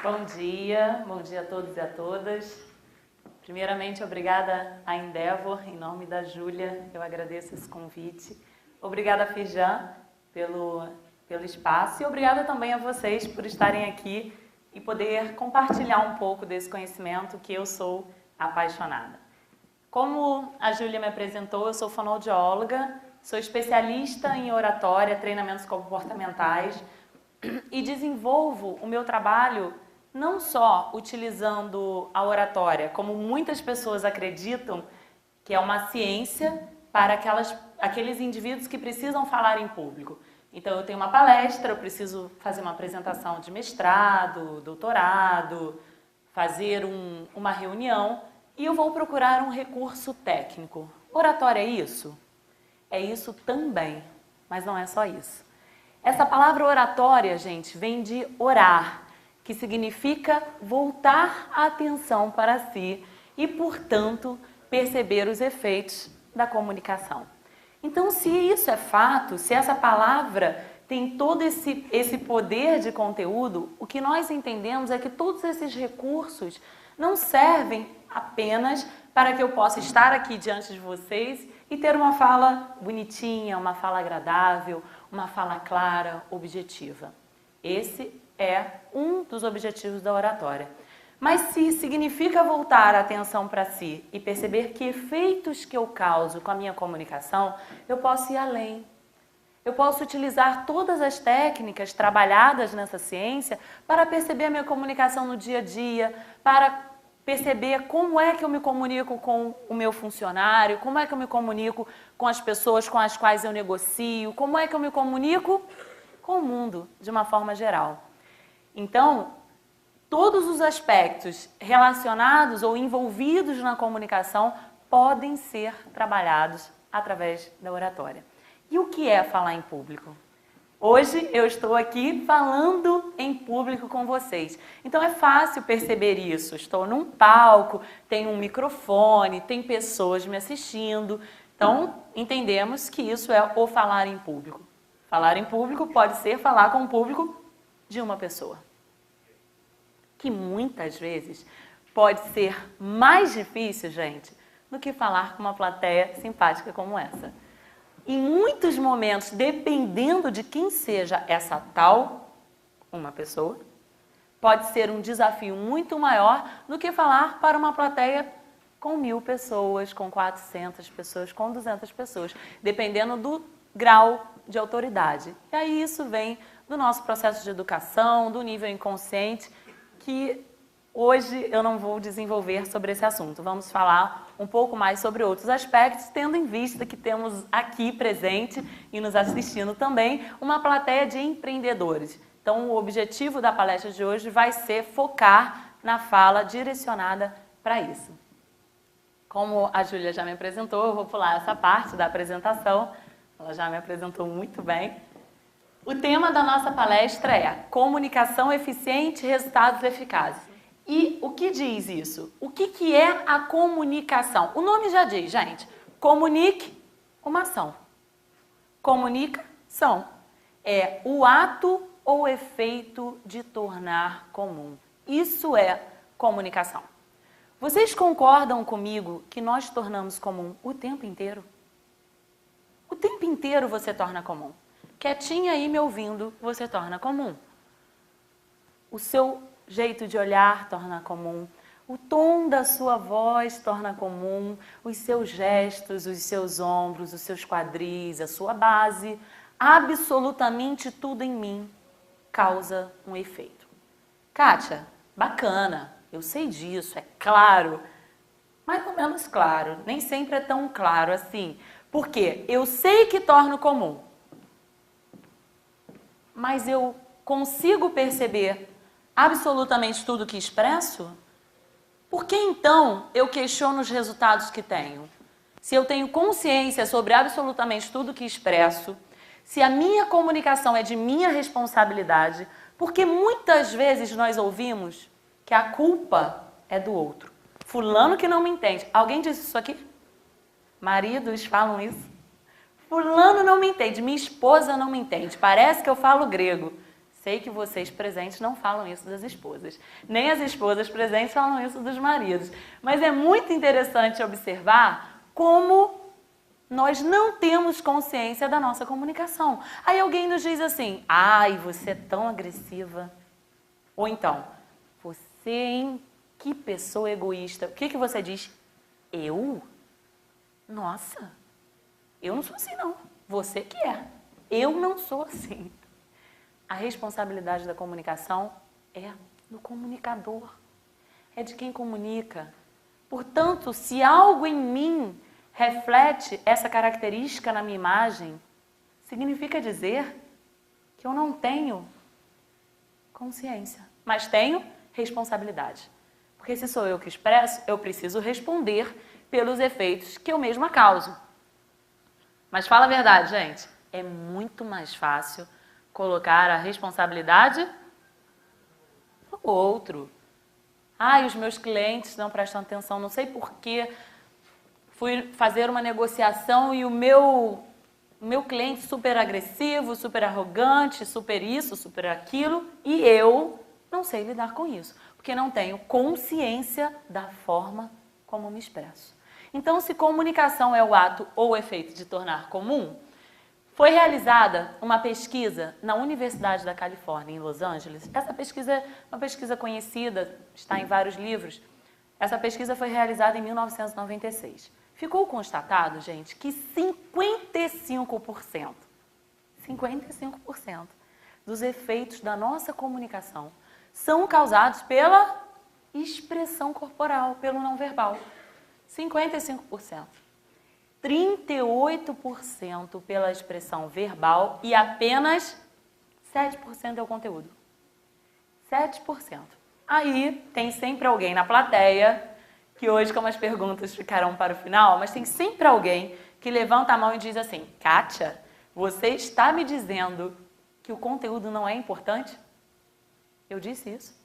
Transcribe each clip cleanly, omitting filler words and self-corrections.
Bom dia a todos e a todas. Primeiramente, obrigada à Endeavor, em nome da Júlia, eu agradeço esse convite. Obrigada, Firjan, pelo espaço e obrigada também a vocês por estarem aqui e poder compartilhar um pouco desse conhecimento que eu sou apaixonada. Como a Júlia me apresentou, eu sou fonoaudióloga, sou especialista em oratória, treinamentos comportamentais e desenvolvo o meu trabalho não só utilizando a oratória, como muitas pessoas acreditam que é uma ciência para aqueles indivíduos que precisam falar em público. Então, eu tenho uma palestra, eu preciso fazer uma apresentação de mestrado, doutorado, fazer uma reunião e eu vou procurar um recurso técnico. Oratória é isso? É isso também, mas não é só isso. Essa palavra oratória, gente, vem de orar, que significa voltar a atenção para si e, portanto, perceber os efeitos da comunicação. Então, se isso é fato, se essa palavra tem todo esse poder de conteúdo, o que nós entendemos é que todos esses recursos não servem apenas para que eu possa estar aqui diante de vocês e ter uma fala bonitinha, uma fala agradável, uma fala clara, objetiva. Esse é um dos objetivos da oratória. Mas se significa voltar a atenção para si e perceber que efeitos que eu causo com a minha comunicação, eu posso ir além. Eu posso utilizar todas as técnicas trabalhadas nessa ciência para perceber a minha comunicação no dia a dia, para perceber como é que eu me comunico com o meu funcionário, como é que eu me comunico com as pessoas com as quais eu negocio, como é que eu me comunico com o mundo de uma forma geral. Então, todos os aspectos relacionados ou envolvidos na comunicação podem ser trabalhados através da oratória. E o que é falar em público? Hoje eu estou aqui falando em público com vocês. Então é fácil perceber isso. Estou num palco, tenho um microfone, tem pessoas me assistindo. Então entendemos que isso é o falar em público. Falar em público pode ser falar com o público de uma pessoa, que muitas vezes pode ser mais difícil, gente, do que falar com uma plateia simpática como essa. Em muitos momentos, dependendo de quem seja essa tal uma pessoa, pode ser um desafio muito maior do que falar para uma plateia com 1000 pessoas, com 400 pessoas, com 200 pessoas, dependendo do grau de autoridade. E aí isso vem do nosso processo de educação, do nível inconsciente, que hoje eu não vou desenvolver sobre esse assunto. Vamos falar um pouco mais sobre outros aspectos, tendo em vista que temos aqui presente e nos assistindo também uma plateia de empreendedores. Então, o objetivo da palestra de hoje vai ser focar na fala direcionada para isso. Como a Júlia já me apresentou, eu vou pular essa parte da apresentação. Ela já me apresentou muito bem. O tema da nossa palestra é Comunicação Eficiente e Resultados Eficazes. E o que diz isso? O que é a comunicação? O nome já diz, gente. Comunique uma ação. Comunicação é o ato ou efeito de tornar comum. Isso é comunicação. Vocês concordam comigo que nós tornamos comum o tempo inteiro? O tempo inteiro você torna comum. Quietinha aí me ouvindo, você torna comum. O seu jeito de olhar torna comum. O tom da sua voz torna comum. Os seus gestos, os seus ombros, os seus quadris, a sua base. Absolutamente tudo em mim causa um efeito. Kátia, bacana, eu sei disso, é claro. Mais ou menos claro, nem sempre é tão claro assim. Por quê? Eu sei que torno comum. Mas eu consigo perceber absolutamente tudo que expresso? Por que então eu questiono os resultados que tenho? Se eu tenho consciência sobre absolutamente tudo que expresso, se a minha comunicação é de minha responsabilidade, porque muitas vezes nós ouvimos que a culpa é do outro. Fulano que não me entende. Alguém disse isso aqui? Maridos falam isso? Fulano não me entende, minha esposa não me entende, parece que eu falo grego. Sei que vocês presentes não falam isso das esposas. Nem as esposas presentes falam isso dos maridos. Mas é muito interessante observar como nós não temos consciência da nossa comunicação. Aí alguém nos diz assim, ai, você é tão agressiva. Ou então, você, hein? Que pessoa egoísta. O que você diz? Eu? Nossa, eu não sou assim não. Você que é. Eu não sou assim. A responsabilidade da comunicação é do comunicador. É de quem comunica. Portanto, se algo em mim reflete essa característica na minha imagem, significa dizer que eu não tenho consciência, mas tenho responsabilidade. Porque se sou eu que expresso, eu preciso responder pelos efeitos que eu mesma causo. Mas fala a verdade, gente, é muito mais fácil colocar a responsabilidade no outro. Ai, os meus clientes não prestam atenção, não sei porquê. Fui fazer uma negociação e o meu cliente super agressivo, super arrogante, super isso, super aquilo, e eu não sei lidar com isso, porque não tenho consciência da forma como me expresso. Então, se comunicação é o ato ou o efeito de tornar comum, foi realizada uma pesquisa na Universidade da Califórnia, em Los Angeles. Essa pesquisa é uma pesquisa conhecida, está em vários livros. Essa pesquisa foi realizada em 1996. Ficou constatado, gente, que 55% dos efeitos da nossa comunicação são causados pela expressão corporal, pelo não verbal. 55%. 38% pela expressão verbal e apenas 7% é o conteúdo. 7%. Aí tem sempre alguém na plateia, que hoje, como as perguntas ficarão para o final, mas tem sempre alguém que levanta a mão e diz assim, Kátia, você está me dizendo que o conteúdo não é importante? Eu disse isso.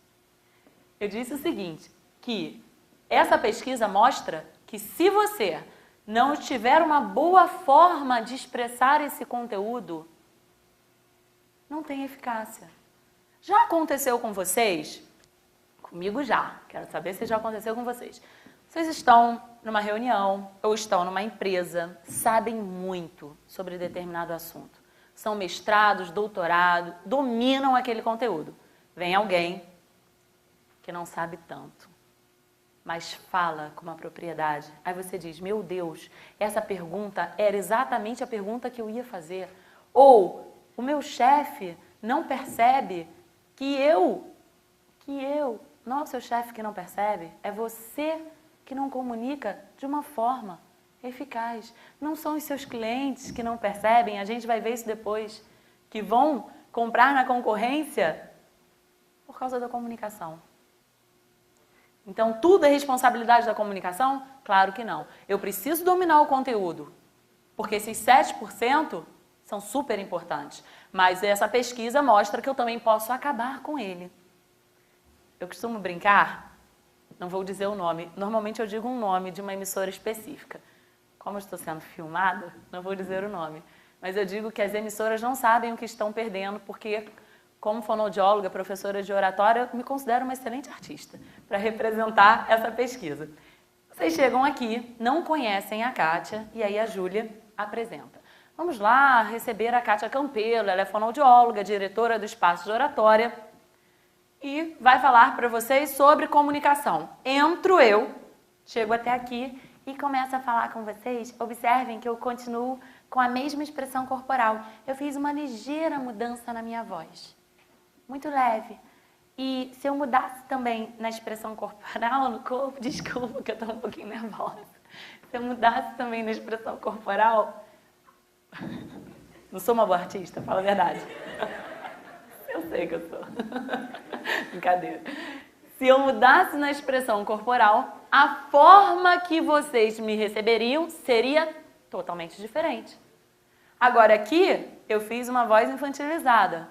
Eu disse o seguinte, que essa pesquisa mostra que se você não tiver uma boa forma de expressar esse conteúdo, não tem eficácia. Já aconteceu com vocês? Comigo já. Quero saber se já aconteceu com vocês. Vocês estão numa reunião ou estão numa empresa, sabem muito sobre determinado assunto. São mestrados, doutorado, dominam aquele conteúdo. Vem alguém que não sabe tanto, mas fala com uma propriedade. Aí você diz, meu Deus, essa pergunta era exatamente a pergunta que eu ia fazer. Ou, o meu chefe não percebe que eu, não é o seu chefe que não percebe, é você que não comunica de uma forma eficaz. Não são os seus clientes que não percebem, a gente vai ver isso depois, que vão comprar na concorrência por causa da comunicação. Então, tudo é responsabilidade da comunicação? Claro que não. Eu preciso dominar o conteúdo, porque esses 7% são super importantes. Mas essa pesquisa mostra que eu também posso acabar com ele. Eu costumo brincar, não vou dizer o nome, normalmente eu digo um nome de uma emissora específica. Como eu estou sendo filmada, não vou dizer o nome. Mas eu digo que as emissoras não sabem o que estão perdendo, porque, como fonoaudióloga, professora de oratória, eu me considero uma excelente artista para representar essa pesquisa. Vocês chegam aqui, não conhecem a Kátia, e aí a Júlia apresenta. Vamos lá receber a Kátia Campelo, ela é fonoaudióloga, diretora do Espaço de Oratória, e vai falar para vocês sobre comunicação. Entro eu, chego até aqui e começo a falar com vocês. Observem que eu continuo com a mesma expressão corporal. Eu fiz uma ligeira mudança na minha voz, muito leve. E se eu mudasse também na expressão corporal, no corpo, desculpa que eu estou um pouquinho nervosa. Se eu mudasse também na expressão corporal, não sou uma boa artista, fala a verdade. Eu sei que eu sou. Brincadeira. Se eu mudasse na expressão corporal, a forma que vocês me receberiam seria totalmente diferente. Agora aqui, eu fiz uma voz infantilizada.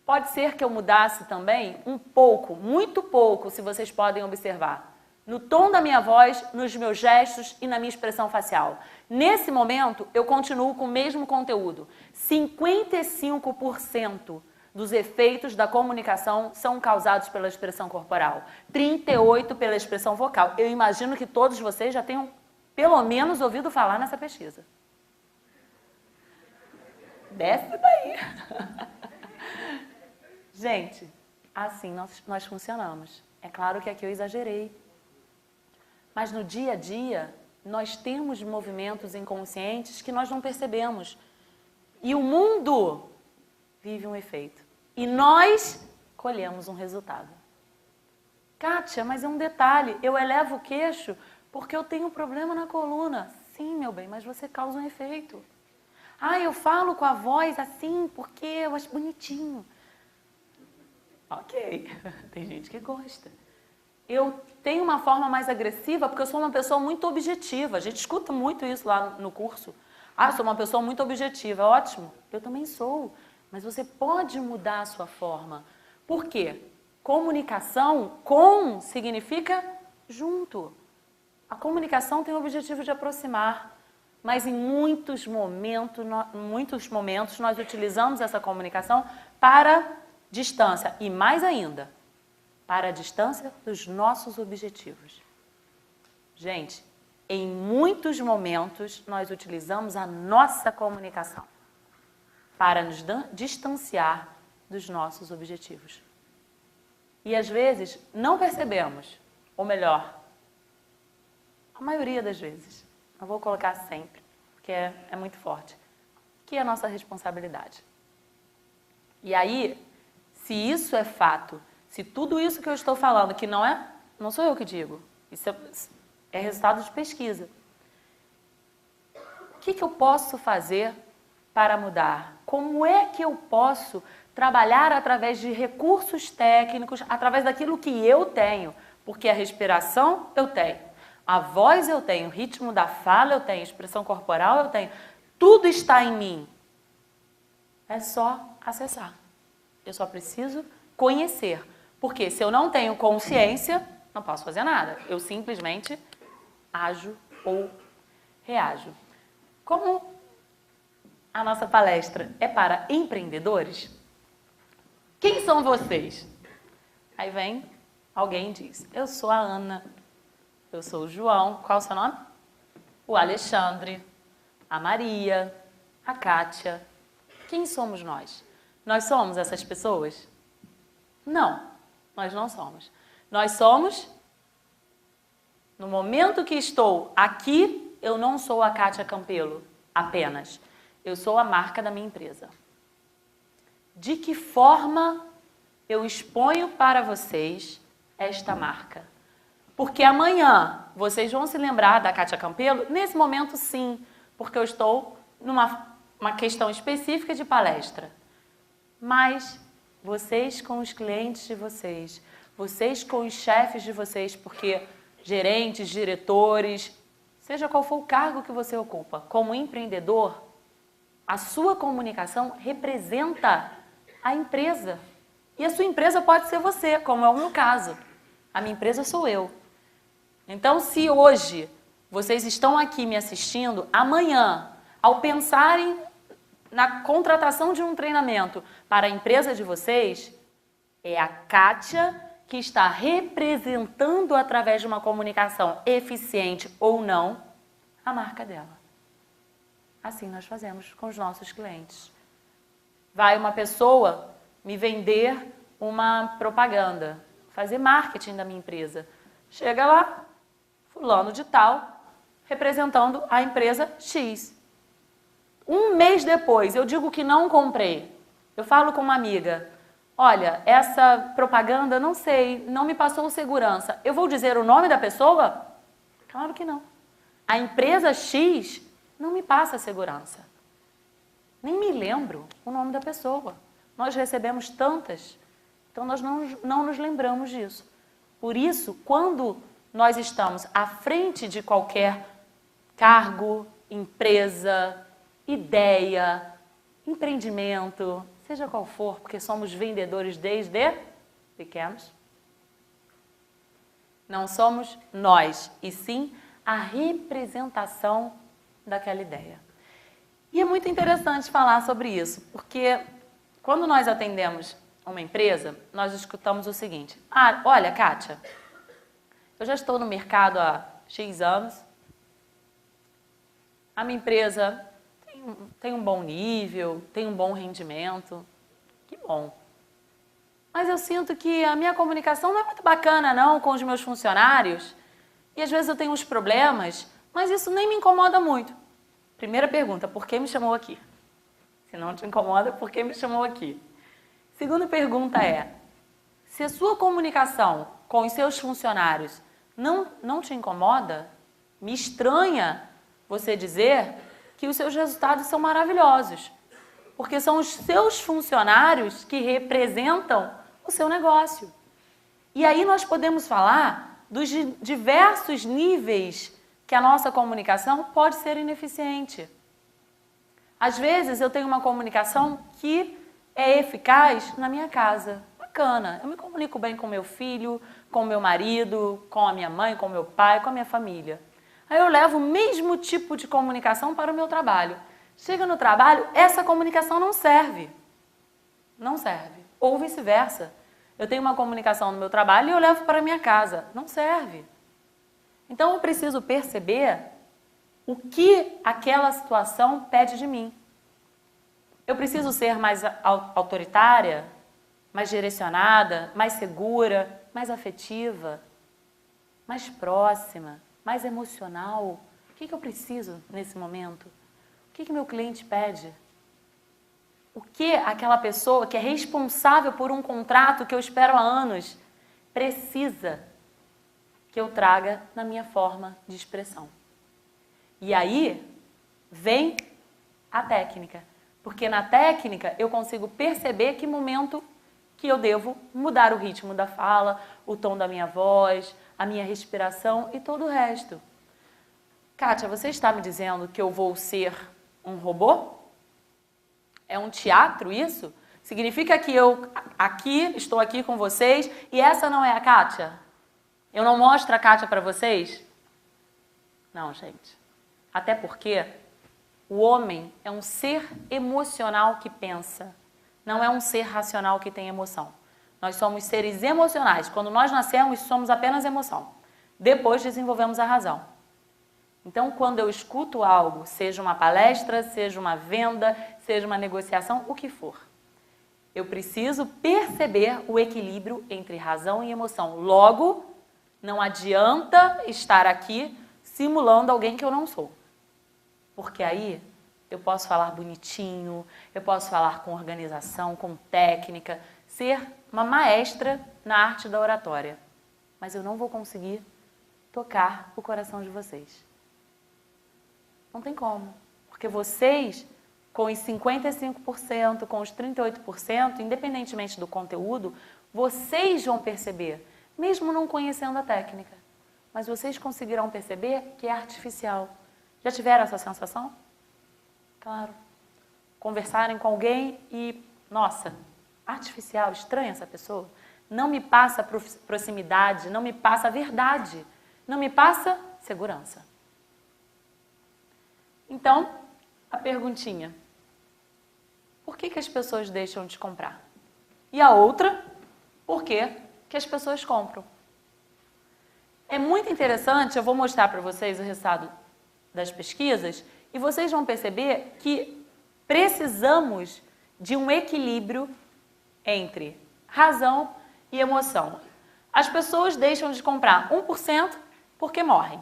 Pode ser que eu mudasse também um pouco, muito pouco, se vocês podem observar, no tom da minha voz, nos meus gestos e na minha expressão facial. Nesse momento, eu continuo com o mesmo conteúdo. 55% dos efeitos da comunicação são causados pela expressão corporal, 38 pela expressão vocal. Eu imagino que todos vocês já tenham, pelo menos, ouvido falar nessa pesquisa. Desce daí. Gente, assim nós funcionamos. É claro que aqui eu exagerei. Mas no dia a dia, nós temos movimentos inconscientes que nós não percebemos. E o mundo vive um efeito. E nós colhemos um resultado. Kátia, mas é um detalhe. Eu elevo o queixo porque eu tenho um problema na coluna. Sim, meu bem, mas você causa um efeito. Ah, eu falo com a voz assim porque eu acho bonitinho. Ok, tem gente que gosta. Eu tenho uma forma mais agressiva porque eu sou uma pessoa muito objetiva. A gente escuta muito isso lá no curso. Ah, eu sou uma pessoa muito objetiva. Ótimo, eu também sou. Mas você pode mudar a sua forma. Por quê? Comunicação, com, significa junto. A comunicação tem o objetivo de aproximar. Mas em muitos momentos nós utilizamos essa comunicação para distância. E mais ainda, para a distância dos nossos objetivos. Gente, em muitos momentos nós utilizamos a nossa comunicação para nos distanciar dos nossos objetivos. E às vezes não percebemos, ou melhor, a maioria das vezes, não vou colocar sempre, porque é muito forte, que é a nossa responsabilidade. E aí, se isso é fato, se tudo isso que eu estou falando, que não sou eu que digo, isso é resultado de pesquisa. O que eu posso fazer para mudar? Como é que eu posso trabalhar através de recursos técnicos, através daquilo que eu tenho? Porque a respiração eu tenho, a voz eu tenho, o ritmo da fala eu tenho, a expressão corporal eu tenho. Tudo está em mim. É só acessar. Eu só preciso conhecer. Porque se eu não tenho consciência, não posso fazer nada. Eu simplesmente ajo ou reajo. Como a nossa palestra é para empreendedores, quem são vocês? Aí vem alguém e diz, eu sou a Ana, eu sou o João, qual é o seu nome? O Alexandre, a Maria, a Kátia. Quem somos nós? Nós somos essas pessoas? Não, nós não somos. Nós somos, no momento que estou aqui, eu não sou a Kátia Campelo apenas. Eu sou a marca da minha empresa. De que forma eu exponho para vocês esta marca? Porque amanhã vocês vão se lembrar da Kátia Campelo? Nesse momento, sim, porque eu estou numa questão específica de palestra. Mas vocês com os clientes de vocês, vocês com os chefes de vocês, porque gerentes, diretores, seja qual for o cargo que você ocupa, como empreendedor, a sua comunicação representa a empresa. E a sua empresa pode ser você, como é o meu caso. A minha empresa sou eu. Então, se hoje vocês estão aqui me assistindo, amanhã, ao pensarem na contratação de um treinamento para a empresa de vocês, é a Kátia que está representando, através de uma comunicação eficiente ou não, a marca dela. Assim nós fazemos com os nossos clientes. Vai uma pessoa me vender uma propaganda, fazer marketing da minha empresa. Chega lá, fulano de tal, representando a empresa X. Um mês depois, eu digo que não comprei. Eu falo com uma amiga, olha, essa propaganda, não sei, não me passou segurança. Eu vou dizer o nome da pessoa? Claro que não. A empresa X não me passa segurança. Nem me lembro o nome da pessoa. Nós recebemos tantas, então nós não nos lembramos disso. Por isso, quando nós estamos à frente de qualquer cargo, empresa, ideia, empreendimento, seja qual for, porque somos vendedores desde pequenos, não somos nós, e sim a representação daquela ideia. E é muito interessante falar sobre isso, porque quando nós atendemos uma empresa, nós escutamos o seguinte: ah, olha, Kátia, eu já estou no mercado há X anos, a minha empresa tem um bom nível, tem um bom rendimento, que bom. Mas eu sinto que a minha comunicação não é muito bacana não com os meus funcionários e às vezes eu tenho uns problemas, mas isso nem me incomoda muito. Primeira pergunta, por que me chamou aqui? Se não te incomoda, por que me chamou aqui? Segunda pergunta é, se a sua comunicação com os seus funcionários não te incomoda, me estranha você dizer que os seus resultados são maravilhosos, porque são os seus funcionários que representam o seu negócio. E aí nós podemos falar dos diversos níveis que a nossa comunicação pode ser ineficiente. Às vezes eu tenho uma comunicação que é eficaz na minha casa. Bacana, eu me comunico bem com meu filho, com meu marido, com a minha mãe, com meu pai, com a minha família. Aí eu levo o mesmo tipo de comunicação para o meu trabalho. Chega no trabalho, essa comunicação não serve. Não serve. Ou vice-versa. Eu tenho uma comunicação no meu trabalho e eu levo para a minha casa. Não serve. Então eu preciso perceber o que aquela situação pede de mim. Eu preciso ser mais autoritária, mais direcionada, mais segura, mais afetiva, mais próxima, mais emocional. O que eu preciso nesse momento? O que meu cliente pede? O que aquela pessoa que é responsável por um contrato que eu espero há anos precisa que eu traga na minha forma de expressão? E aí vem a técnica, porque na técnica eu consigo perceber que momento que eu devo mudar o ritmo da fala, o tom da minha voz, a minha respiração e todo o resto. Kátia, você está me dizendo que eu vou ser um robô? É um teatro isso? Significa que eu estou aqui com vocês e essa não é a Kátia? Eu não mostro a Kátia para vocês? Não, gente. Até porque o homem é um ser emocional que pensa, não é um ser racional que tem emoção. Nós somos seres emocionais. Quando nós nascemos, somos apenas emoção. Depois desenvolvemos a razão. Então, quando eu escuto algo, seja uma palestra, seja uma venda, seja uma negociação, o que for, eu preciso perceber o equilíbrio entre razão e emoção. Logo, não adianta estar aqui simulando alguém que eu não sou. Porque aí eu posso falar bonitinho, eu posso falar com organização, com técnica, ser uma maestra na arte da oratória. Mas eu não vou conseguir tocar o coração de vocês. Não tem como. Porque vocês, com os 55%, com os 38%, independentemente do conteúdo, vocês vão perceber, mesmo não conhecendo a técnica. Mas vocês conseguirão perceber que é artificial. Já tiveram essa sensação? Claro. Conversarem com alguém e, nossa, artificial, estranha essa pessoa. Não me passa proximidade, não me passa verdade, não me passa segurança. Então, a perguntinha: por que as pessoas deixam de comprar? E a outra, por que as pessoas compram? É muito interessante, eu vou mostrar para vocês o resultado das pesquisas e vocês vão perceber que precisamos de um equilíbrio entre razão e emoção. As pessoas deixam de comprar 1% porque morrem,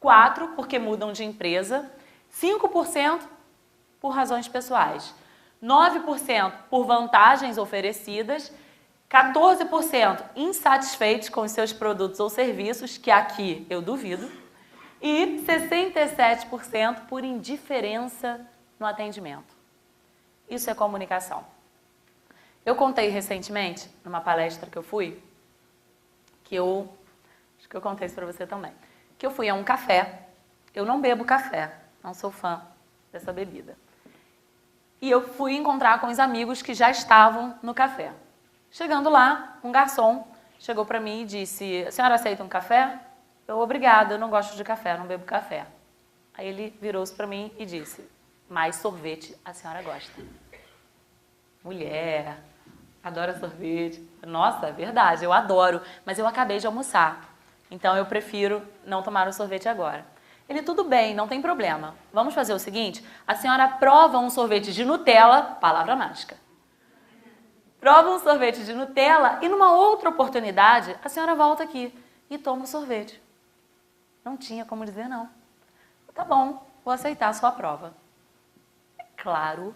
4% porque mudam de empresa, 5% por razões pessoais, 9% por vantagens oferecidas, 14% insatisfeitos com os seus produtos ou serviços, que aqui eu duvido, e 67% por indiferença no atendimento. Isso é comunicação. Eu contei recentemente, numa palestra que eu fui, acho que eu contei isso para você também, que eu fui a um café. Eu não bebo café, não sou fã dessa bebida. E eu fui encontrar com os amigos que já estavam no café. Chegando lá, um garçom chegou para mim e disse: a senhora aceita um café? Eu, obrigada, eu não gosto de café, não bebo café. Aí ele virou-se para mim e disse: mais sorvete a senhora gosta. mulher, adora sorvete. Nossa, é verdade, eu adoro, mas eu acabei de almoçar. Então eu prefiro não tomar o sorvete agora. Ele, tudo bem, não tem problema. Vamos fazer o seguinte, a senhora prova um sorvete de Nutella, palavra mágica. Prova um sorvete de Nutella e numa outra oportunidade a senhora volta aqui e toma o sorvete. Não tinha como dizer não. Tá bom, vou aceitar a sua prova. É claro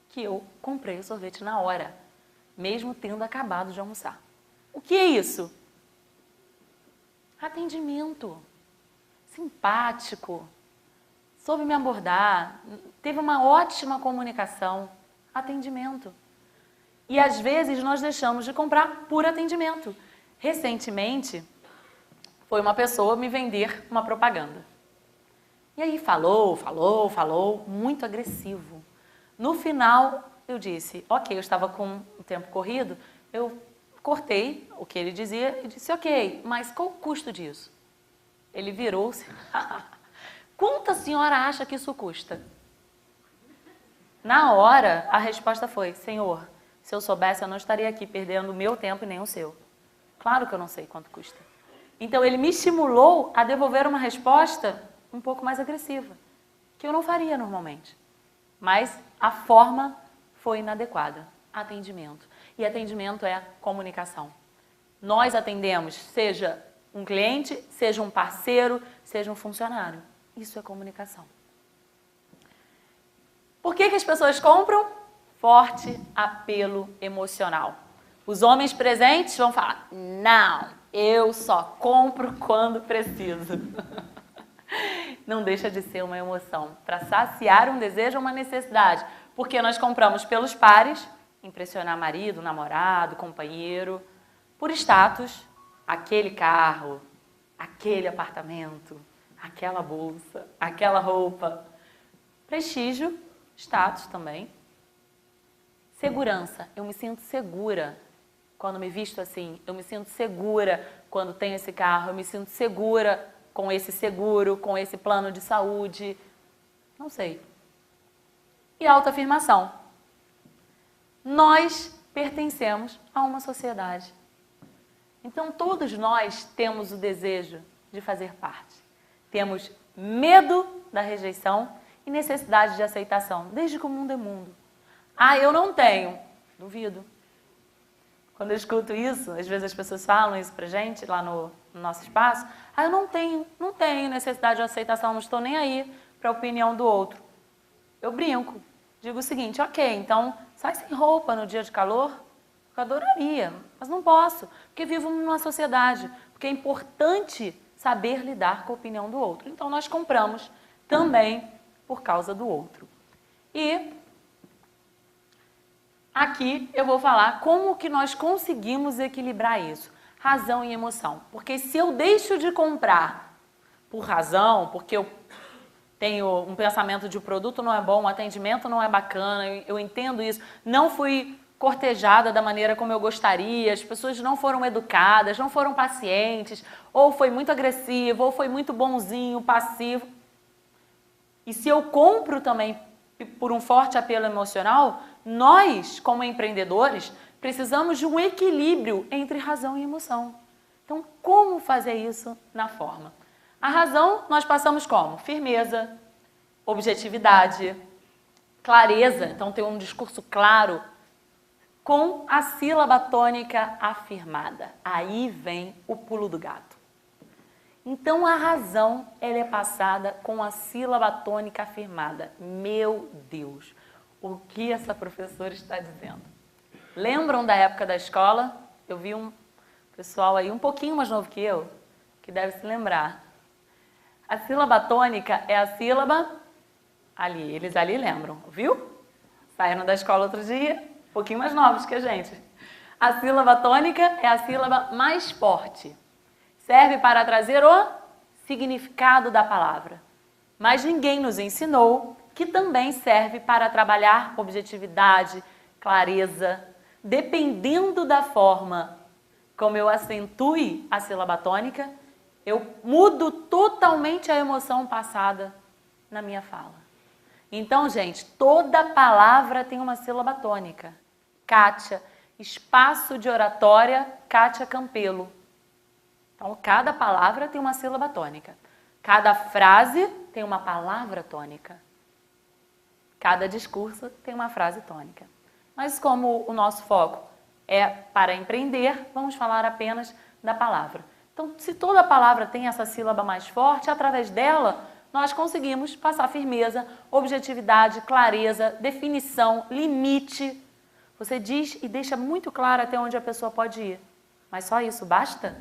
que eu comprei o sorvete na hora, mesmo tendo acabado de almoçar. O que é isso? Atendimento. Simpático. Soube me abordar. Teve uma ótima comunicação. Atendimento. E às vezes nós deixamos de comprar por atendimento. Recentemente, foi uma pessoa me vender uma propaganda. E aí falou, muito agressivo. No final, eu disse, ok, eu estava com o tempo corrido, eu cortei o que ele dizia e disse, ok, mas qual o custo disso? Ele virou-se, quanto a senhora acha que isso custa? Na hora, a resposta foi, senhor, se eu soubesse, eu não estaria aqui perdendo o meu tempo e nem o seu. Claro que eu não sei quanto custa. Então, ele me estimulou a devolver uma resposta um pouco mais agressiva, que eu não faria normalmente. Mas a forma foi inadequada. Atendimento. E atendimento é comunicação. Nós atendemos, seja um cliente, seja um parceiro, seja um funcionário. Isso é comunicação. Por que as pessoas compram? Forte apelo emocional. Os homens presentes vão falar, não, eu só compro quando preciso. Não deixa de ser uma emoção. Para saciar um desejo ou uma necessidade. Porque nós compramos pelos pares, impressionar marido, namorado, companheiro. Por status, aquele carro, aquele apartamento, aquela bolsa, aquela roupa. Prestígio, status também. Segurança, eu me sinto segura quando me visto assim. Eu me sinto segura quando tenho esse carro. Eu me sinto segura com esse seguro, com esse plano de saúde. Não sei. E autoafirmação. Nós pertencemos a uma sociedade. Então, todos nós temos o desejo de fazer parte. Temos medo da rejeição e necessidade de aceitação, desde que o mundo é mundo. Ah, eu não tenho. Duvido. Quando eu escuto isso, às vezes as pessoas falam isso pra gente, lá no nosso espaço. Ah, eu não tenho necessidade de aceitação, não estou nem aí para a opinião do outro. Eu brinco, digo o seguinte, ok, então sai sem roupa no dia de calor? Eu adoraria, mas não posso, porque vivo numa sociedade, porque é importante saber lidar com a opinião do outro. Então nós compramos também por causa do outro. E aqui eu vou falar como que nós conseguimos equilibrar isso. Razão e emoção. Porque se eu deixo de comprar por razão, porque eu tenho um pensamento de o produto não é bom, o atendimento não é bacana, eu entendo isso, não fui cortejada da maneira como eu gostaria, as pessoas não foram educadas, não foram pacientes, ou foi muito agressivo, ou foi muito bonzinho, passivo. E se eu compro também por um forte apelo emocional, nós, como empreendedores, precisamos de um equilíbrio entre razão e emoção. Então, como fazer isso na forma? A razão nós passamos como? Firmeza, objetividade, clareza, então ter um discurso claro, com a sílaba tônica afirmada. Aí vem o pulo do gato. Então, a razão ela é passada com a sílaba tônica afirmada. Meu Deus, o que essa professora está dizendo? Lembram da época da escola? Eu vi um pessoal aí um pouquinho mais novo que eu, que deve se lembrar. A sílaba tônica é a sílaba ali, eles ali lembram, viu? Saíram da escola outro dia, um pouquinho mais novos que a gente. A sílaba tônica é a sílaba mais forte. Serve para trazer o significado da palavra. Mas ninguém nos ensinou que também serve para trabalhar objetividade, clareza, dependendo da forma como eu acentue a sílaba tônica, eu mudo totalmente a emoção passada na minha fala. Então, gente, toda palavra tem uma sílaba tônica. Kátia. Espaço de oratória, Kátia Campelo. Então, cada palavra tem uma sílaba tônica. Cada frase tem uma palavra tônica. Cada discurso tem uma frase tônica. Mas como o nosso foco é para empreender, vamos falar apenas da palavra. Então, se toda palavra tem essa sílaba mais forte, através dela, nós conseguimos passar firmeza, objetividade, clareza, definição, limite. Você diz e deixa muito claro até onde a pessoa pode ir. Mas só isso basta?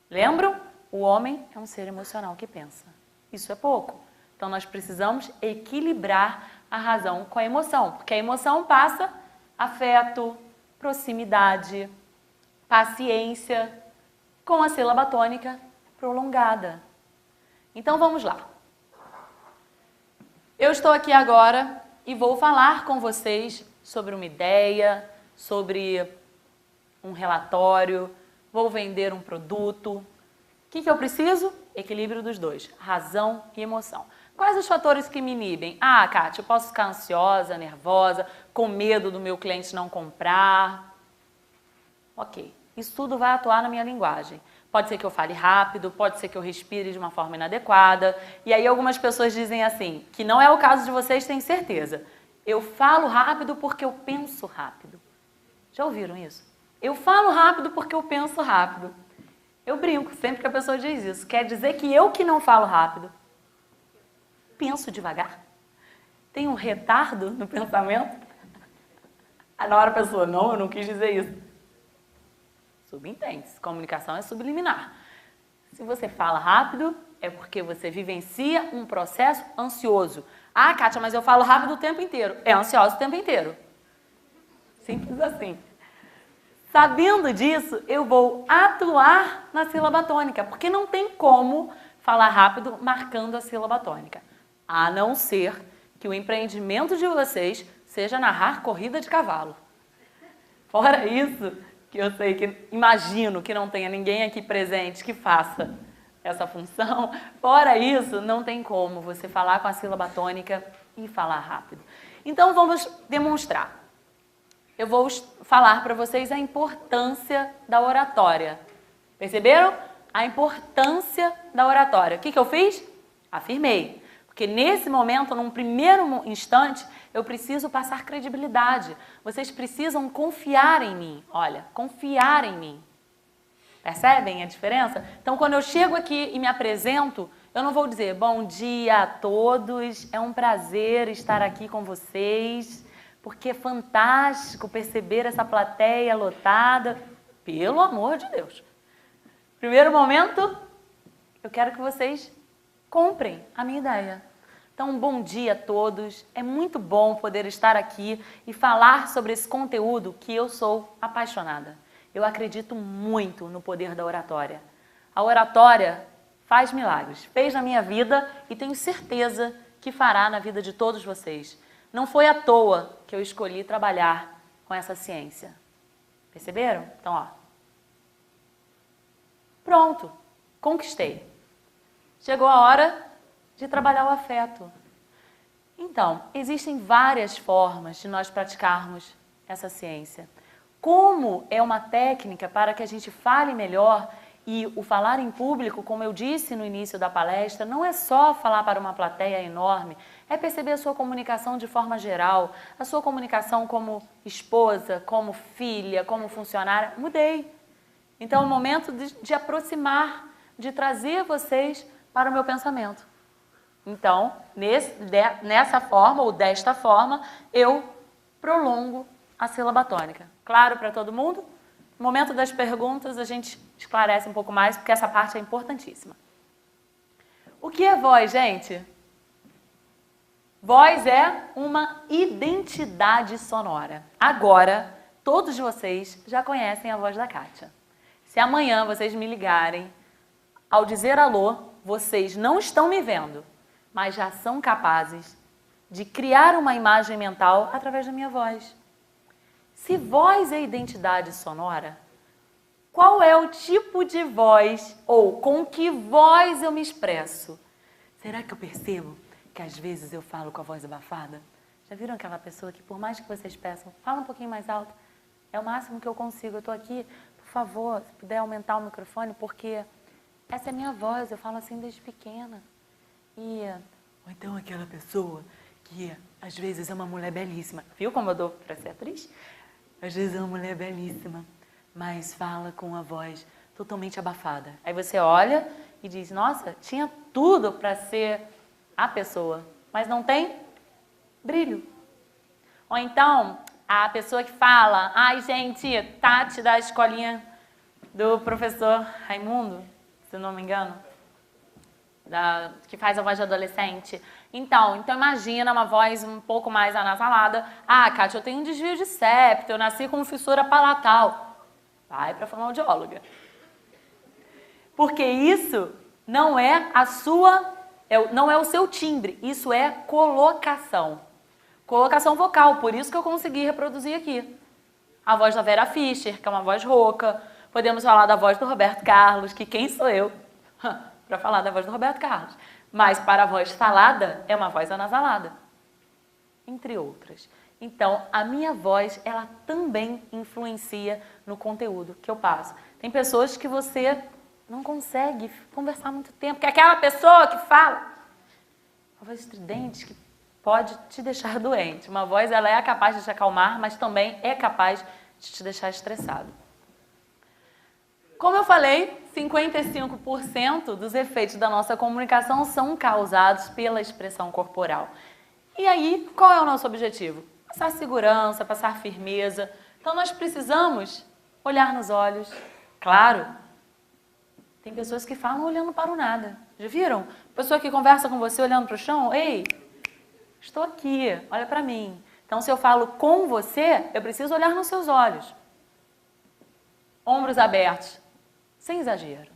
Lembram? O homem é um ser emocional que pensa. Isso é pouco. Então, nós precisamos equilibrar a razão com a emoção. Porque a emoção passa afeto, proximidade, paciência, com a sílaba tônica prolongada. Então, vamos lá. Eu estou aqui agora e vou falar com vocês sobre uma ideia, sobre um relatório, vou vender um produto. O que eu preciso? Equilíbrio dos dois, razão e emoção. Quais os fatores que me inibem? Ah, Kátia, eu posso ficar ansiosa, nervosa, com medo do meu cliente não comprar. Ok, isso tudo vai atuar na minha linguagem. Pode ser que eu fale rápido, pode ser que eu respire de uma forma inadequada. E aí algumas pessoas dizem assim, que não é o caso de vocês, tenho certeza. Eu falo rápido porque eu penso rápido. Já ouviram isso? Eu falo rápido porque eu penso rápido. Eu brinco sempre que a pessoa diz isso. Quer dizer que eu que não falo rápido, penso devagar? Tenho um retardo no pensamento? Na hora a pessoa, não, eu não quis dizer isso. Subentende-se. Comunicação é subliminar. Se você fala rápido, é porque você vivencia um processo ansioso. Ah, Kátia, mas eu falo rápido o tempo inteiro. É ansiosa o tempo inteiro. Simples assim. Sabendo disso, eu vou atuar na sílaba tônica, porque não tem como falar rápido marcando a sílaba tônica. A não ser que o empreendimento de vocês seja narrar corrida de cavalo. Fora isso, que eu sei que, imagino que não tenha ninguém aqui presente que faça essa função, fora isso, não tem como você falar com a sílaba tônica e falar rápido. Então, vamos demonstrar. Eu vou falar para vocês a importância da oratória. Perceberam? A importância da oratória. O que eu fiz? Afirmei. Porque nesse momento, num primeiro instante, eu preciso passar credibilidade. Vocês precisam confiar em mim. Olha, confiar em mim. Percebem a diferença? Então, quando eu chego aqui e me apresento, eu não vou dizer bom dia a todos, é um prazer estar aqui com vocês, porque é fantástico perceber essa plateia lotada. Pelo amor de Deus. Primeiro momento, eu quero que vocês comprem a minha ideia. Então, bom dia a todos. É muito bom poder estar aqui e falar sobre esse conteúdo que eu sou apaixonada. Eu acredito muito no poder da oratória. A oratória faz milagres. Fez na minha vida e tenho certeza que fará na vida de todos vocês. Não foi à toa que eu escolhi trabalhar com essa ciência. Perceberam? Então, ó. Pronto. Conquistei. Chegou a hora de trabalhar o afeto. Então, existem várias formas de nós praticarmos essa ciência. Como é uma técnica para que a gente fale melhor, e o falar em público, como eu disse no início da palestra, não é só falar para uma plateia enorme, é perceber a sua comunicação de forma geral, a sua comunicação como esposa, como filha, como funcionária. Mudei. Então, é o momento de aproximar, de trazer vocês para o meu pensamento. Então, nessa forma, ou desta forma, eu prolongo a sílaba tônica. Claro para todo mundo? No momento das perguntas, a gente esclarece um pouco mais, porque essa parte é importantíssima. O que é voz, gente? Voz é uma identidade sonora. Agora, todos vocês já conhecem a voz da Kátia. Se amanhã vocês me ligarem, ao dizer alô, vocês não estão me vendo, mas já são capazes de criar uma imagem mental através da minha voz. Se voz é identidade sonora, qual é o tipo de voz ou com que voz eu me expresso? Será que eu percebo que às vezes eu falo com a voz abafada? Já viram aquela pessoa que, por mais que vocês peçam, fala um pouquinho mais alto, é o máximo que eu consigo, eu estou aqui, por favor, se puder aumentar o microfone, porque essa é a minha voz, eu falo assim desde pequena. Ou então aquela pessoa que às vezes é uma mulher belíssima. Viu como eu dou para ser atriz? Às vezes é uma mulher belíssima, mas fala com a voz totalmente abafada. Aí você olha e diz, nossa, tinha tudo para ser a pessoa, mas não tem brilho. Ou então, a pessoa que fala, ai gente, Tati da escolinha do professor Raimundo, se não me engano, que faz a voz de adolescente. Então imagina uma voz um pouco mais anasalada. Ah, Kátia, eu tenho um desvio de septo, eu nasci com fissura palatal. Vai para a fonoaudióloga. Porque isso não é não é o seu timbre, isso é colocação. Colocação vocal, por isso que eu consegui reproduzir aqui. A voz da Vera Fischer, que é uma voz rouca. Podemos falar da voz do Roberto Carlos, que quem sou eu para falar da voz do Roberto Carlos. Mas para a voz falada, é uma voz anasalada. Entre outras. Então, a minha voz, ela também influencia no conteúdo que eu passo. Tem pessoas que você não consegue conversar muito tempo, que é aquela pessoa que fala, uma voz estridente que pode te deixar doente. Uma voz, ela é capaz de te acalmar, mas também é capaz de te deixar estressado. Como eu falei, 55% dos efeitos da nossa comunicação são causados pela expressão corporal. E aí, qual é o nosso objetivo? Passar segurança, passar firmeza. Então, nós precisamos olhar nos olhos. Claro, tem pessoas que falam olhando para o nada. Já viram? Pessoa que conversa com você olhando para o chão. Ei, estou aqui, olha para mim. Então, se eu falo com você, eu preciso olhar nos seus olhos. Ombros abertos. Sem exagero.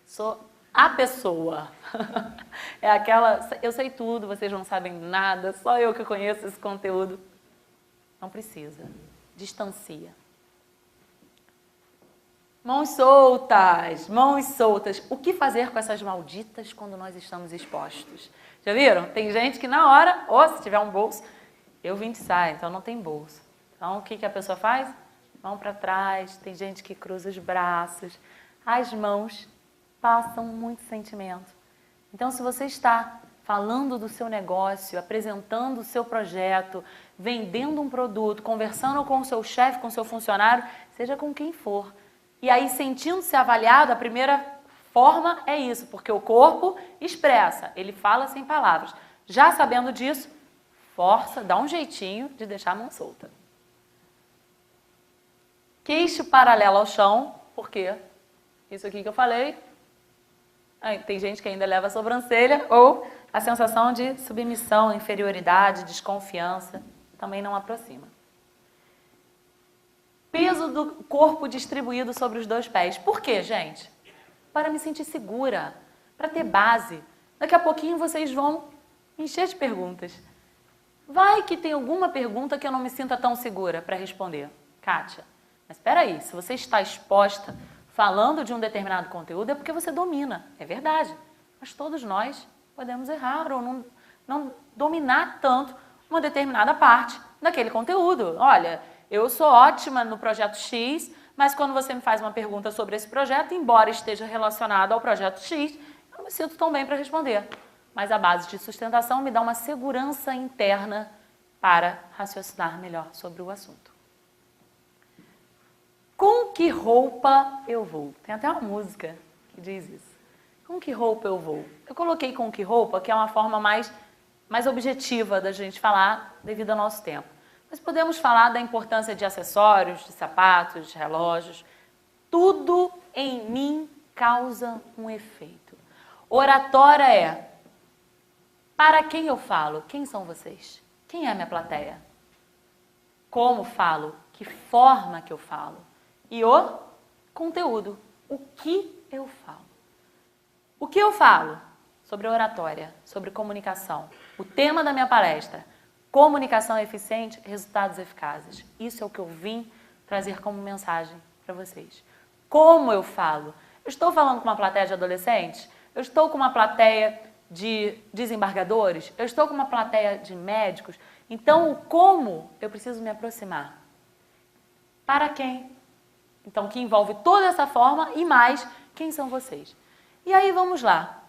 Sou a pessoa. É aquela, eu sei tudo, vocês não sabem nada, só eu que conheço esse conteúdo. Não precisa. Distancia. Mãos soltas, mãos soltas. O que fazer com essas malditas quando nós estamos expostos? Já viram? Tem gente que na hora, ou se tiver um bolso, eu vim de saia, então não tem bolso. Então o que a pessoa faz? Mão para trás, tem gente que cruza os braços. As mãos passam muito sentimento. Então, se você está falando do seu negócio, apresentando o seu projeto, vendendo um produto, conversando com o seu chefe, com o seu funcionário, seja com quem for. E aí, sentindo-se avaliado, a primeira forma é isso, porque o corpo expressa, ele fala sem palavras. Já sabendo disso, força, dá um jeitinho de deixar a mão solta. Queixo paralelo ao chão, por quê? Isso aqui que eu falei, tem gente que ainda leva a sobrancelha, ou a sensação de submissão, inferioridade, desconfiança, também não aproxima. Peso do corpo distribuído sobre os dois pés. Por quê, gente? Para me sentir segura, para ter base. Daqui a pouquinho vocês vão encher de perguntas. Vai que tem alguma pergunta que eu não me sinta tão segura para responder. Kátia, mas espera aí, se você está exposta falando de um determinado conteúdo é porque você domina, é verdade. Mas todos nós podemos errar ou não dominar tanto uma determinada parte daquele conteúdo. Olha, eu sou ótima no projeto X, mas quando você me faz uma pergunta sobre esse projeto, embora esteja relacionado ao projeto X, eu não me sinto tão bem para responder. Mas a base de sustentação me dá uma segurança interna para raciocinar melhor sobre o assunto. Com que roupa eu vou? Tem até uma música que diz isso. Com que roupa eu vou? Eu coloquei com que roupa, que é uma forma mais objetiva da gente falar devido ao nosso tempo. Mas podemos falar da importância de acessórios, de sapatos, de relógios. Tudo em mim causa um efeito. Oratória é: para quem eu falo? Quem são vocês? Quem é a minha plateia? Como falo? Que forma que eu falo? E o conteúdo. O que eu falo? O que eu falo? Sobre oratória, sobre comunicação. O tema da minha palestra: comunicação eficiente, resultados eficazes. Isso é o que eu vim trazer como mensagem para vocês. Como eu falo? Eu estou falando com uma plateia de adolescentes? Eu estou com uma plateia de desembargadores, eu estou com uma plateia de médicos, então o como eu preciso me aproximar? Para quem? Então, que envolve toda essa forma e mais, quem são vocês? E aí, vamos lá.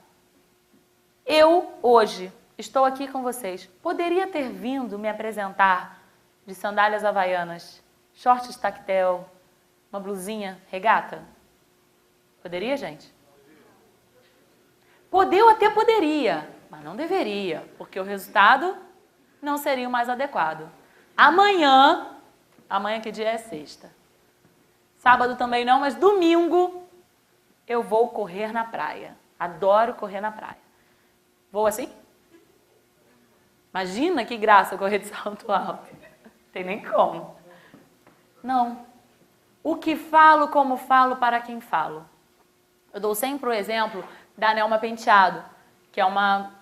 Eu, hoje, estou aqui com vocês. Poderia ter vindo me apresentar de sandálias havaianas, shorts tactel, uma blusinha regata? Poderia, gente? Eu até poderia, mas não deveria, porque o resultado não seria o mais adequado. Amanhã que dia é? Sexta. Sábado também não, mas domingo eu vou correr na praia. Adoro correr na praia. Vou assim? Imagina que graça correr de salto alto. Tem nem como. Não. O que falo, como falo, para quem falo. Eu dou sempre o exemplo da Nelma Penteado, que é uma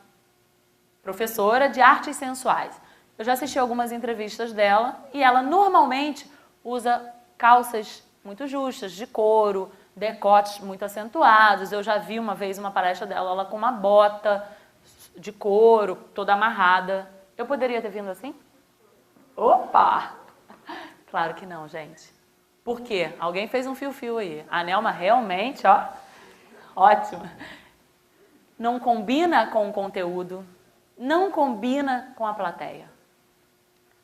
professora de artes sensuais. Eu já assisti algumas entrevistas dela e ela normalmente usa calças muito justas, de couro, decotes muito acentuados. Eu já vi uma vez uma palestra dela, ela com uma bota de couro, toda amarrada. Eu poderia ter vindo assim? Opa! Claro que não, gente. Por quê? Alguém fez um fio-fio aí. A Nelma realmente, ó, ótima. Não combina com o conteúdo, não combina com a plateia.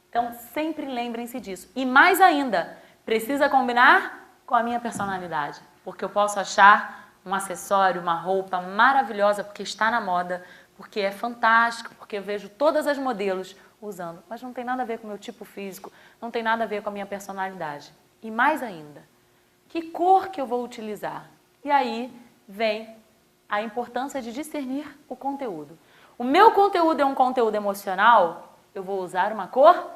Então, sempre lembrem-se disso. E mais ainda, precisa combinar com a minha personalidade. Porque eu posso achar um acessório, uma roupa maravilhosa, porque está na moda, porque é fantástico, porque eu vejo todas as modelos usando. Mas não tem nada a ver com o meu tipo físico, não tem nada a ver com a minha personalidade. E mais ainda, que cor que eu vou utilizar? E aí vem a importância de discernir o conteúdo. O meu conteúdo é um conteúdo emocional, eu vou usar uma cor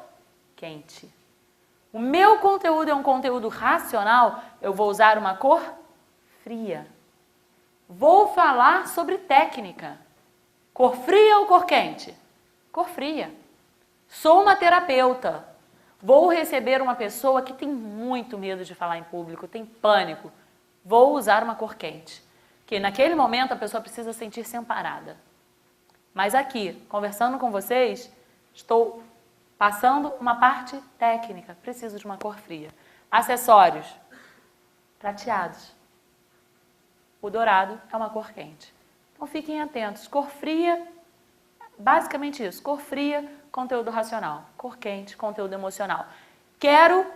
quente. O meu conteúdo é um conteúdo racional, eu vou usar uma cor fria. Vou falar sobre técnica. Cor fria ou cor quente? Cor fria. Sou uma terapeuta. Vou receber uma pessoa que tem muito medo de falar em público, tem pânico. Vou usar uma cor quente. Porque naquele momento a pessoa precisa sentir-se amparada. Mas aqui, conversando com vocês, estou passando uma parte técnica. Preciso de uma cor fria. Acessórios prateados. O dourado é uma cor quente. Então fiquem atentos. Cor fria, basicamente isso. Cor fria, conteúdo racional. Cor quente, conteúdo emocional. Quero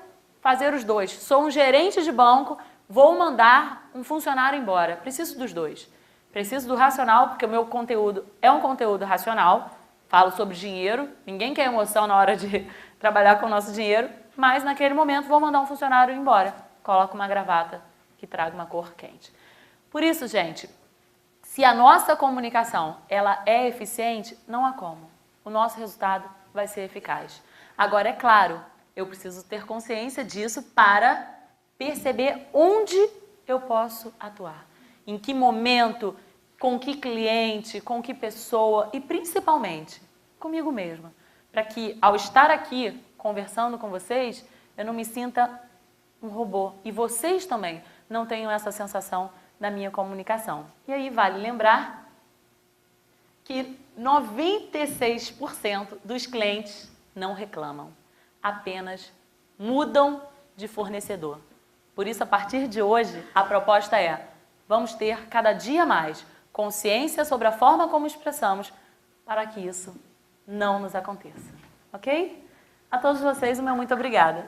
fazer os dois. Sou um gerente de banco, vou mandar um funcionário embora. Preciso dos dois. Preciso do racional, porque o meu conteúdo é um conteúdo racional. Falo sobre dinheiro. Ninguém quer emoção na hora de trabalhar com o nosso dinheiro. Mas naquele momento vou mandar um funcionário embora. Coloco uma gravata que traga uma cor quente. Por isso, gente, se a nossa comunicação ela é eficiente, não há como. O nosso resultado vai ser eficaz. Agora, é claro, eu preciso ter consciência disso para perceber onde eu posso atuar. Em que momento, com que cliente, com que pessoa e principalmente comigo mesma. Para que ao estar aqui conversando com vocês, eu não me sinta um robô. E vocês também não tenham essa sensação na minha comunicação. E aí vale lembrar que 96% dos clientes não reclamam, apenas mudam de fornecedor. Por isso, a partir de hoje, a proposta é: vamos ter cada dia mais consciência sobre a forma como expressamos para que isso não nos aconteça. Ok? A todos vocês, o meu muito obrigada.